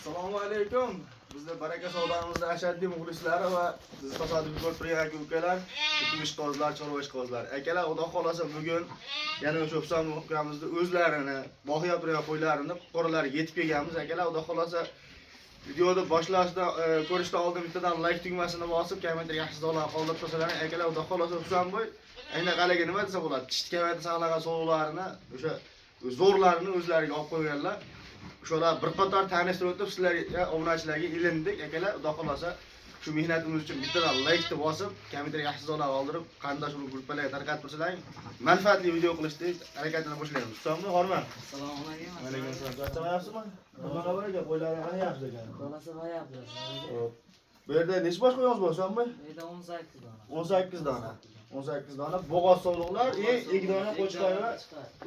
Assalomu alaykum. Bizda baraka savdomizda ashaddiy muxlislari va sizni tasodifiy ko'rib turgan aka-ukalar, butun ishqibozlar, chorva ishqibozlar. Akalar, xudo xolasa bugun yana o'sha Husan ukamizning o'zlarini, boqib turgan qo'ylarini qo'ralariga yetib kelganmiz. Akalar, xudo xolasa videoni boshlashdan ko'rishdan oldin bittadan like tugmasini bosib, kommentar yaxshiroq qoldirib qo'ysalar, akalar, xudo xolasa Husanboy aynan qalaga nima desa bo'ladi? Tishkavada saqlagan sovg'alarini, o'sha zo'rlarini o'zlariga olib qo'yganlar. Şöyle bir qator tanishtirib o'tib, sizlarga obunachilarga ilindik. Akalar, xudo xolasa shu mehnatimiz uchun bittadan like bosib, kommentar yaxshiroq qoldirib, qarindosh gruppalarga tarqatib tursalar, manfaatli video qilishni harakatini boshlaymiz. Husanmi, hormat. Assalomu alaykum. Va alaykum assalom. Charchamayapsizmi? Nima xabar aka? Qo'ylarni qanday yaxshi ekan? Bolasi g'oyab. Bu yerda necha bosh qo'yamiz bor, Husanmi? Bu yerda 18 dona. 18 dona. 18 dona bo'g'oz sovliqlar, 2 dona qo'chqor va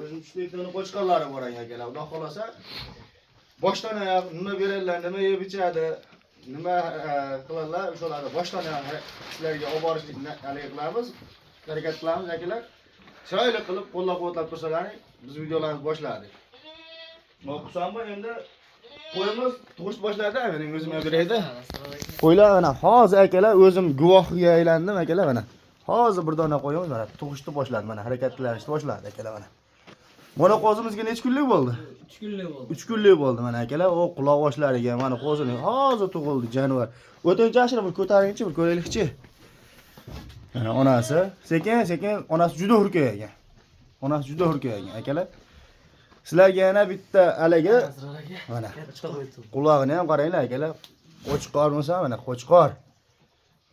o'zim 3 dona qo'chqorlari bor akalar. Xudo xolasa boshdan oyoq nima beradilar, nima yeb ichadi, nima qiladilar, o'shalarni boshdan oyoq sizlarga olib borishlikni harakat qilamiz. Harakat qilamiz akalar. Chiroyli qilib qo'llab-quvvatlab tursalaring, biz videolarimizni boshladik. Husanboy endi qo'yimiz tug'ish boshladi, mening o'zim beraydi. Qo'ylar mana hozir akalar o'zim guvohiga aylandim akalar mana. Hozir bir dona qo'yimiz mana tug'ishni boshladi, mana harakatlanishni boshladi akalar mana. Mana qo'zimizga necha kunlik bo'ldi? 3 kunlik bo'ldi. 3 kunlik bo'ldi mana akalar. O quloq oshlariga mana qo'zini hozir tug'ildi jonivor. O'tinchi ashira bir ko'taringchi, bir ko'raylikchi. Mana onasi sekin-sekin onasi juda hurkayagan. Onasi juda hurkayagan akalar. Sizlarga yana bitta alaga mana qulog'ini ham qaranglar akalar. Qo'chqormisa mana qo'chqor.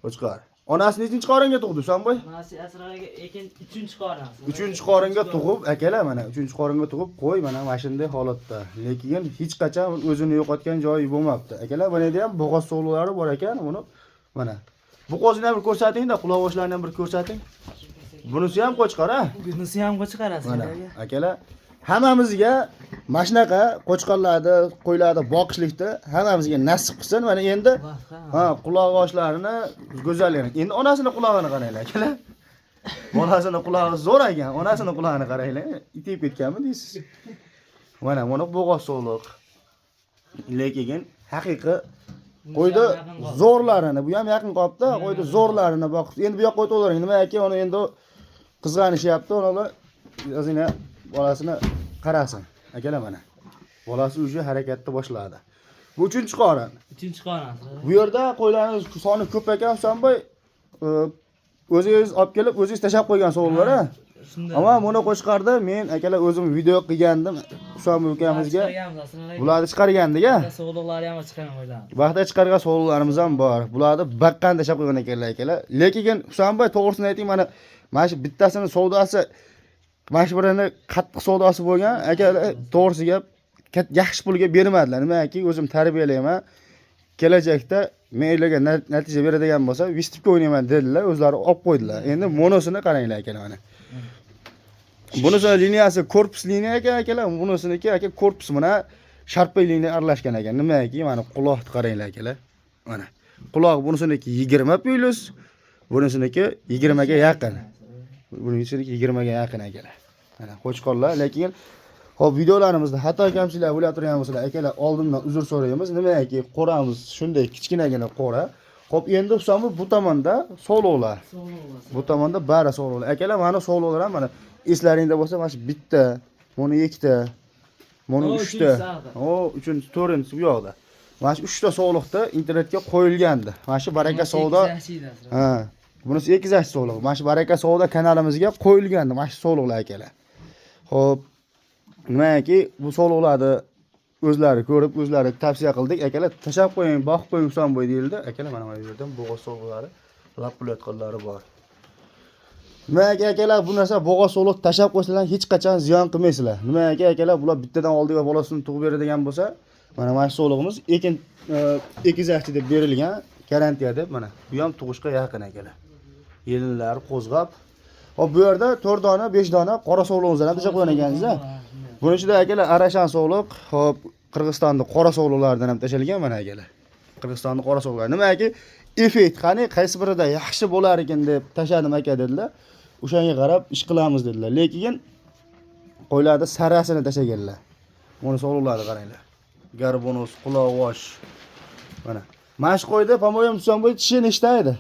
Qo'chqor. Onasi nechinchi qoringa tug'di Husanboy? Onasi asraga ekin 3-qorin. 3-qoringa tug'ib, akalar mana 3-qoringa tug'ib qo'y mana shunday holatda. Lekin hech qachon o'zini yo'qotgan joyi bo'lmabdi. Akalar, bu yerda ham bo'g'oz sovliqlari bor ekan, buni mana. Bu qo'zini ham bir ko'rsating-da, quloq oshlarini ham bir ko'rsating. Bunisi ham qo'chqor, ha? Bunisi ham qo'chqor Mana, akalar, hammamizga mana shunaqa qo'chqorlarni, qo'ylarni boqishlikda hammamizga nasib qilsin. Mana endi quloq oshlarini go'zalligini. Endi onasini qulog'ini qaranglar, akalar. Onasini qulog'i zo'r ekan, onasini qulog'ini qaranglar. Itib ketganmi deysiz? Mana bo'g'oz sovliq. Lekin haqiqiy qo'ydi zo'rlarini, bu ham yaqin qolibdi, qo'ydi zo'rlarini boqib. Endi bu yoqqa o'tib o'ring. Nima ekan, uni endi qizg'anishyapti, ular o'zini bolasini qarasin. Akalar mana. Bolasi o'sha harakatni boshladi. Bu 3-qorin. 3-qorin. Bu yerda qo'ylarning soni ko'p ekan, Husanboy. O'zingiz olib kelib, o'zingiz tashab qo'ygan sovg'alar, ha? Ammo buni qo'chqarda men akalar o'zim video qilgandim Husanboy ukamizga. Bularni chiqargandik-a? Sovg'alar ham chiqargan qo'ylar. Vaqtda chiqargan sovg'alarimiz ham bor. Bularni baqqan tashab qo'ygan ekanlar akalar. Lekin Husanboy to'g'risini ayting, mana shu bittasini savdosi mana shu birini qattiq savdosi bo'lgan, akalar to'g'risiga yaxshi pulga bermadilar. Nimaki, o'zim tarbiyalayman. Kelajakda men ularga natija beradigan bo'lsa, vistibga o'ynayman dedilar, o'zlari olib qo'ydilar. Endi monosini qaranglar akalar mana. Bunisi liniyasi korpus liniya ekan akalar, bunisiniki aka korpus mana sharpay liniya aralashgan ekan. Nimaki, mana quloqni qaranglar akalar. Mana. Quloq bunisiniki 20 plus, bunisiniki 20 ga yaqin. Buniniki 20 ga yaqin akalar. Mana qo'chqorlar, lekin hop videolarimizda xato kamchiliklar bo'lib turgan bo'lsa, akalar oldindan uzr so'raymiz. Nimaki, qo'ramiz shunday kichkinagina qo'ra. Hop, endi Husanboy bu tomonda sovliqlar. Bu tomonda bari sovliqlar. Akalar, mana sovliqlar ham mana eslaringda bo'lsa, mana shu bitta, buni 2 ta, buni 3 ta. O, 3-chi, 4-chi bu yoqda. Mana shu 3 ta sovliqda internetga qo'yilgandi. Mana shu Baraka savdo. Ha. Bunisi 2-chi sovliq. Mana shu Baraka savdo kanalimizga qo'yilgandi. Mana shu sovliqlar akalar. Hop, nimaki, bu sovliqlarni o'zlari ko'rib, o'zlari tavsiya qildik. Akalar, tashab qo'ying, boqib qo'ying Husanboy deyildi. Akalar, mana bu yerdan bo'g'oz sovliqlari, lab qilayotganlari bor. Nimaki akalar, bu narsa bo'g'oz sovliq tashab qo'ysalar hech qachon ziyon qilmaysizlar. Nimaki akalar, bular bittadan oldiga bolasini tug'ib beradigan bo'lsa, mana shu sovliqimiz ekizakchi deb berilgan, garantiya deb mana. Bu ham tug'ishga yaqin akalar. Yelinlar qo'zg'ab. Hop, bu yerda 4 dona, 5 dona qora sovliqimizni ham tashab qo'ygan ekansiz-a? Buning ichida akalar Arashan sovliq, hop, Qirg'izistonning qora sovliqlaridan ham tashalgan mana akalar. Qirg'izistonning qora sovliqlari. Nimaki, effekt qani qaysi birida yaxshi bo'lar ekan deb tashadim aka dedilar. O'shanga qarab ish qilamiz dedilar. Lekin qo'ylarda sarasini tashaganlar. Buni sovliqlarni qaranglar. garbonos, quloqvosh. Mana. Mash qo'ydi, pamoyam Husanboy tishi nechta edi?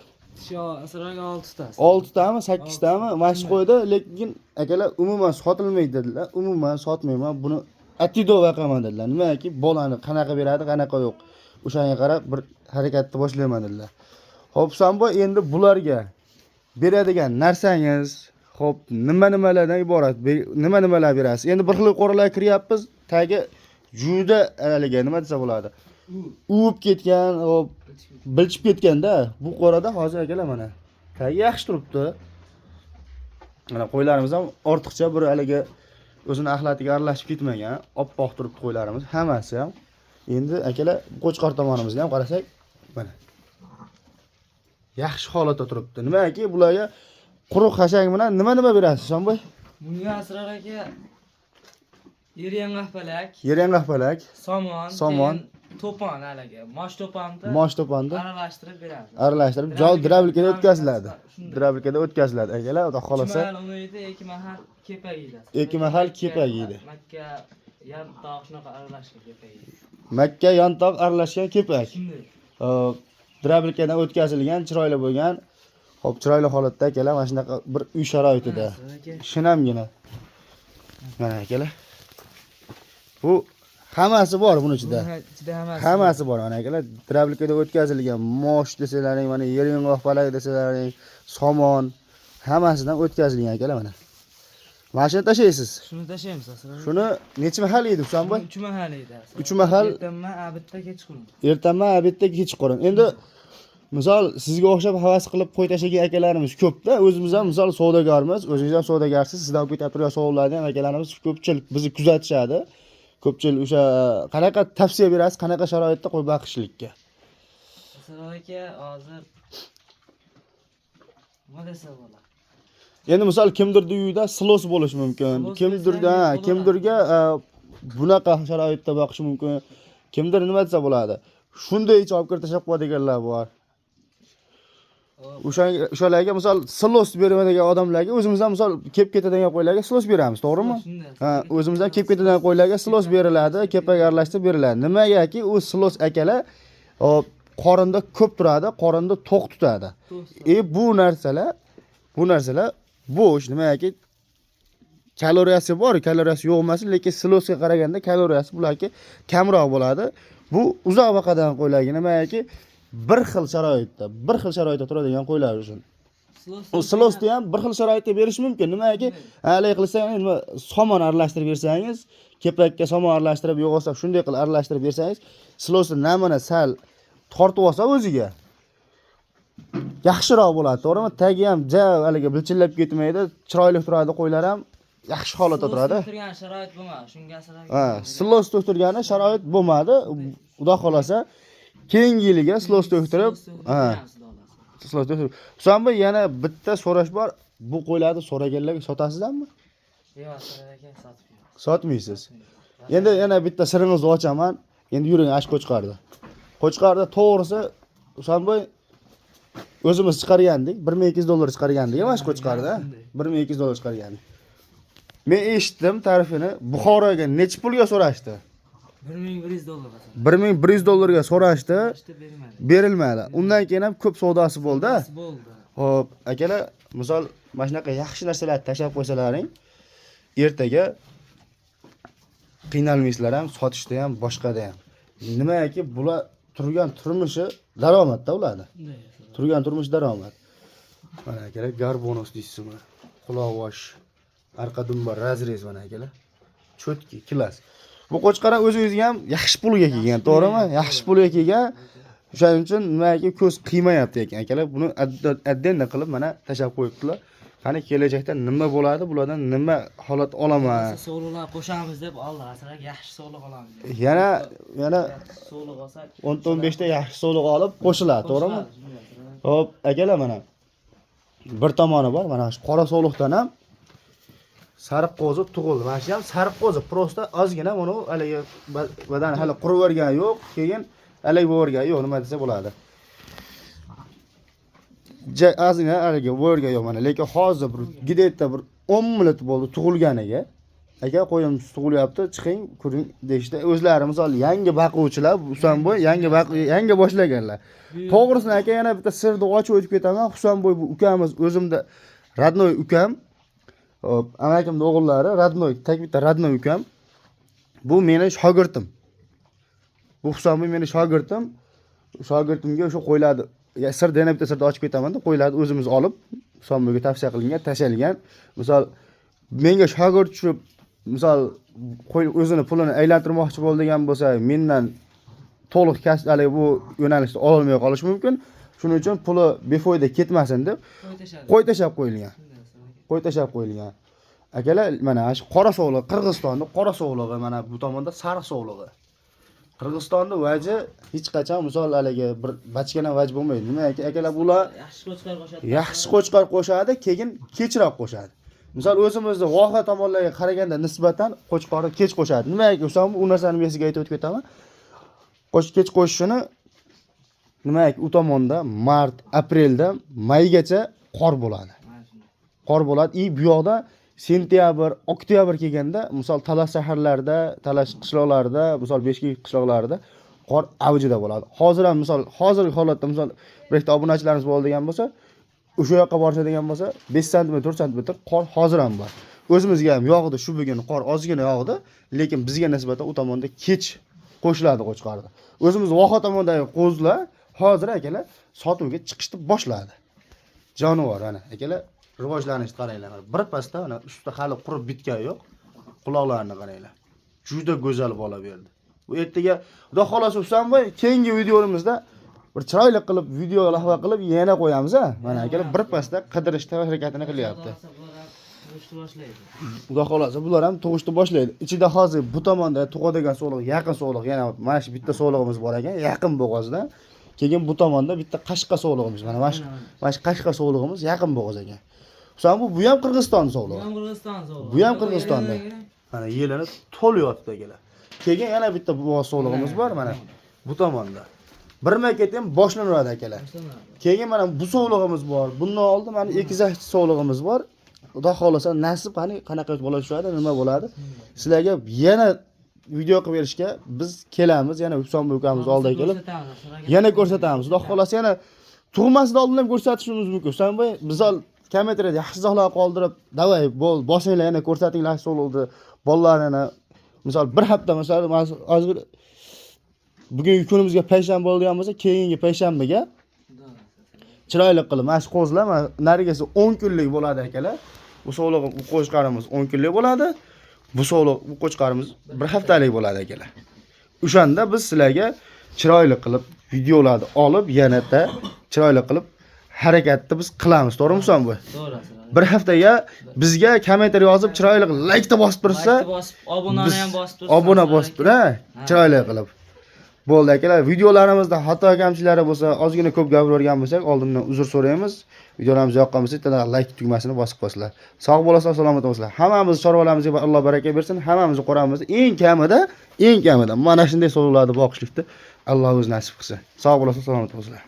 Shu asraga 6 tasi. 6 tami, 8 tami mash qo'ydi, lekin akalar umuman sotilmaydi dedilar. Umuman sotmayman. Buni atido vaqaman dedilar. Nimaki, bolani qanaqa beradi, qanaqa yo'q. O'shanga qarab bir harakatni boshlayman dedilar. Xo'p, Husanboy endi bularga beradigan narsangiz, xo'p, nimalardan iborat? Nimalar berasiz? Endi bir xil qo'ralar kiryapmiz. Tagi juda haliga nima desa bo'ladi? Uvib ketgan, hop, bilchib ketganda, bu qorada hozir akalar mana. Tagi yaxshi turibdi. Mana qo'ylarimiz ham ortiqcha bir haliga o'zini axlatiga aralashib ketmagan, oppoq turibdi qo'ylarimiz, hammasi ham. Endi akalar Qo'chqor tomonimizga ham qarasak, mana. Yaxshi holatda turibdi. Nimaki bularga quruq xashak bilan nima berasiz, Husanboy? Bunga asrar aka yeriyang'afalak, Yeriyang'afalak, somon, to'pon halaga, mosh to'ponni aralashtirib beramiz. Aralashtirib, dravlikada o'tkaziladi. Dravlikada o'tkaziladi. Akalar, xudo xolasa. 2 mahal unida 2 mahal kepak yeydi. 2 mahal kepak yeydi. Makka yantoq shunaqa aralashgan kepak yeydi. Makka yantoq aralashgan kepak. Shunday. Dravlikadan o'tkazilgan, chiroyli bo'lgan. Xo'p, chiroyli holatda akalar, mana shunaqa bir uy sharoitida. Shinamgina. Mana akalar. Bu hammasi bor buning ichida. Hammasi bor mana akalar. Dravlikada o'tkazilgan mosh desalaring, mana yeryong'oqpalak desalaring, somon hammasidan o'tkazilgan akalar mana. Mana shuni tashlaysiz. Shuni tashlaymiz asrar. Shuni necha mahal yedi Husanboy? 3 mahal edi. 3 mahal. Ertaman abitda kechqurun. Ertaman abitda kechqurun. Endi misol sizga o'xshab havas qilib qo'y tashlagan akalarimiz ko'p-da. O'zimiz ham misol savdogarmiz, o'zingiz ham savdogarsiz, sizdan ko'tab turgan savollarni ham akalarimiz ko'pchilik bizni kuzatishadi. Ko'pchilik o'sha qanaqa tavsiya berasiz, qanaqa sharoitda qo'y boqishlikka? Asrar aka hozir nima desa bo'ladi? Endi misol kimdirning uyida silos bo'lishi mumkin. Kimdirga bunaqa sharoitda boqishi mumkin. Kimdir nima desa bo'ladi? Shunday javob tashlab qo'yadiganlar bor. O'shalarga misol silos beradigan odamlarga o'zimizdan misol kelib ketadigan qo'ylarga silos beramiz, to'g'rimi? Ha, o'zimizdan kelib ketadigan qo'ylarga silos beriladi, kepak aralashtirib beriladi. Nimagaki u silos akalar qorinda ko'p turadi, qorinda to'q tutadi. Bu narsalar bo'sh, nimagaki kaloriyasi bor, kaloriyasi yo'q emas, lekin silosga qaraganda kaloriyasi bularga kamroq bo'ladi. Bu uzoq vaqtdan qo'ylarga nimagaki bir xil sharoitda turadigan qo'ylar uchun. Silosni ham bir xil sharoitda berish mumkin. Nimaki, halay qilsangiz, somon aralashtirib bersangiz, kepakka somon aralashtirib, yo'g'osa shunday qilib aralashtirib bersangiz, silosni namini sal tortib olsa o'ziga yaxshiroq bo'ladi, to'g'rimi? Tagi ham haliga bilchillab ketmaydi, chiroyli turadi, qo'ylar ham yaxshi holatda turadi. Turgan sharoit bo'lmadi, shunga asrar. Ha, silos to'ktirgani sharoit bo'lmadi. Xudo xolasa keyingi yiliga silos to'ktirib, silos to'ktirib. Husanboy, yana bitta so'rash bor. Bu qo'ylarni so'raganlarga sotasizmi? Yo'q, asrar aka sotmayman. Sotmaysiz. Endi yana bitta siringizni ochaman. Endi yuring ash Qo'chqorda. Qo'chqorda to'g'risi Husanboy o'zimiz chiqargandik, $1200 chiqargandik, emas Qo'chqorda. $1200 chiqargandik. Men eshitdim tarifini, Buxoroga necha pulga so'rashdi? $1100. $1100 so'rashdi, berilmadi. Undan keyin ham ko'p savdosi bo'ldi. Xo'p, akalar, misol mana shunaqa yaxshi narsalarni tashlab qo'ysalaring, ertaga qiynalmaysizlar ham, sotishda ham, boshqada ham. Nimaki, bular turgan turmushi daromadda ularni. Turgan turmush daromad. Mana akalar, garbonos deysizmi? Quloqvosh, arqa dumba razrez mana akalar. Cho'tki, klass. Bu Qo'chqor o'zingizga ham yaxshi pulga kelgan, to'g'rimi? Yaxshi pulga kelgan. O'shaning uchun nimaga ko'z qiymayapti ekan akalar. Buni addenda qilib mana tashab qo'yibdilar. Qani kelajakda nima bo'ladi? Bulardan nima holat olaman? Sovliqlar qo'shamiz deb oldi, asrar yaxshi sovliq olamiz. Yana sovliq olsak 15 ta yaxshi sovliq olib qo'shiladi, to'g'rimi? Xo'p, akalar mana bir tomoni bor. Mana shu qora sovliqdan ham sariq qo'zi tug'ildi. Mana shu ham sariq qo'zi, prosta ozgina buni haligi badan hali qurib o'rgani yo'q, keyin haligi bo'rgan yo'q, nima desa bo'ladi. Ozgina haligi bo'rgan yo'q mana, lekin hozir bir gidetda bir 10 minut bo'ldi tug'ilganiga. aka qo'yim tug'ilyapti, chiqing, ko'ring deyishdi. O'zlari misol yangi boquvchilar, Husanboy yangi boshlaganlar. To'g'risini aka yana bitta sirni ochib o'tib ketaman. Husanboy bu ukamiz o'zimda radnoy ukam. Hop, amakimning o'g'illari radnoy, tek bitta radnoy ukam. Bu meni shogirdim. Bu Husanboy meni shogirdim. Shogirdimga o'sha qo'yiladi. Sirni yana bitta sirni ochib ketaman-da, qo'yiladi o'zimiz olib Husanboyga tavsiya qilingan, tashalgan. Misol menga shogird tushib, misol o'zini pulini aylantirmoqchi bo'lgan bo'lsa, mendan to'liq kasbalik bu yo'nalishda ola olmay qolish mumkin. Shuning uchun puli befoyda ketmasin deb qo'y tashab qo'yilgan. Qo'y tashab qo'yilgan. Akalar, mana shu qora sovliq, Qirg'izistonning qora sovlig'i, mana bu tomonda sariq sovlig'i. Qirg'izistonda vaji hech qachon misol haligi bir bachkana vaj bo'lmaydi. Nima akalar, bular yaxshi qo'chqor qo'shadi. Yaxshi qo'chqor qo'shadi, keyin kechroq qo'shadi. Misol o'zimizni voha tomonlarga qaraganda nisbatan qo'chqorni kech qo'shadi. Nimaga o'sam u narsani men sizga aytib o'tib ketaman. Kech qo'shishini nimaga u tomonda mart, aprelda maygacha qor bo'ladi. Qor bo'ladi. Bu yoqda sentyabr, oktyabr kelganda, misol Talash shaharlarda, Talash qishloqlarida, misol Beshkent qishloqlarida qor avjida bo'ladi. Hozir ham misol hozirgi holatda misol bir ikkita obunachilarimiz bo'ladigan bo'lsa, o'sha yoqqa borishadigan bo'lsa 5 sm, 4 sm qor hozir ham bor. O'zimizga ham yog'di, shu bugun qor ozgina yog'di, lekin bizga nisbatan u tomonda kech qo'shiladi qo'chqorda. O'zimiz voha tomondagi qo'zlar hozir akalar sotuvga chiqishni boshladi. Jonivor ana akalar rivojlanishni qaranglar. Bir pasda ana ustida hali qurib bitgani yo'q. Quloqlarini qaranglar. Juda go'zal bola berdi. Bu ertaga xudo xolasa Husanboy keyingi videomizda bir chiroyli qilib video lavha qilib yana qo'yamiz a. Mana akalar bir pasda qidirish harakatini qilyapti. Xudo xolasa bular ham tug'ishni boshlaydi. Ichida hozir bu tomonda tug'adigan so'liq, yaqin so'liq, yana mana shu bitta so'lig'imiz bor ekan, yaqin bo'g'ozda. Keyin bu tomonda bitta qashqa so'lig'imiz. Mana shu qashqa so'lig'imiz yaqin bo'g'oz ekan. Husan bu ham Qirg'iziston so'lig'i. Bu ham Qirg'iziston so'lig'i. Bu ham Qirg'izistonda. Mana yelini to'lyapti akalar. Keyin yana bitta bo'g'oz so'lig'imiz bor mana bu tomonda. Bir maket ham boshlanadi akalar. Keyin mana bu so'lig'imiz bor. Bundan oldin mana ekizakchi so'lig'imiz bor. Xudo xolasa nasib qanaqa bola tushadi, nima bo'ladi? Sizlarga yana video qilib berishga biz kelamiz. Yana Husanboy ukamiz oldiga kelib yana ko'rsatamiz. Xudo xolasa yana tug'masidan oldin ham ko'rsatishimiz mumkin. Husanboy bizal kametrada yaxshi izohlar qoldirib, davay bosinglar yana ko'rsatinglar so'lig'ni, bolalarini. Misol bir hafta misol hozir bugungi kunimizga payshanba bo'lgan bo'lsa, keyingi payshanbaga chiroyli qilib mana shu qo'zlar narigisi 10 kunlik bo'ladi akalar. Bu so'liq bu qo'chqarimiz 10 kunlik bo'ladi. Bu so'liq bu qo'chqarimiz bir haftalik bo'ladi akalar. O'shanda biz sizlarga chiroyli qilib videolarni olib, yanada chiroyli qilib harakatni biz qilamiz. To'g'rimi Husanboy? To'g'ri. Bir haftaga bizga kommentariy yozib, chiroyli qilib like bosib tursa, obunani ham bosib tursa, obuna bosib tur, chiroyli qilib. Bo'ldi akalar, videolarimizda xato kamchilari bo'lsa, ozgina ko'p gapirgan bo'lsak, oldindan uzr so'raymiz. Videolarimiz yoqqan bo'lsa, bitta like tugmasini bosib qo'yinglar. Sog' bo'lasizlar, salomat bo'linglar. Hammamiz chorvalarimizga Alloh baraka bersin. Hammamiz qo'ramizda eng kamida mana shunday so'rovlarni boqishlikni Alloh o'zi nasib qilsin. Sog' bo'lasizlar, salomat bo'linglar.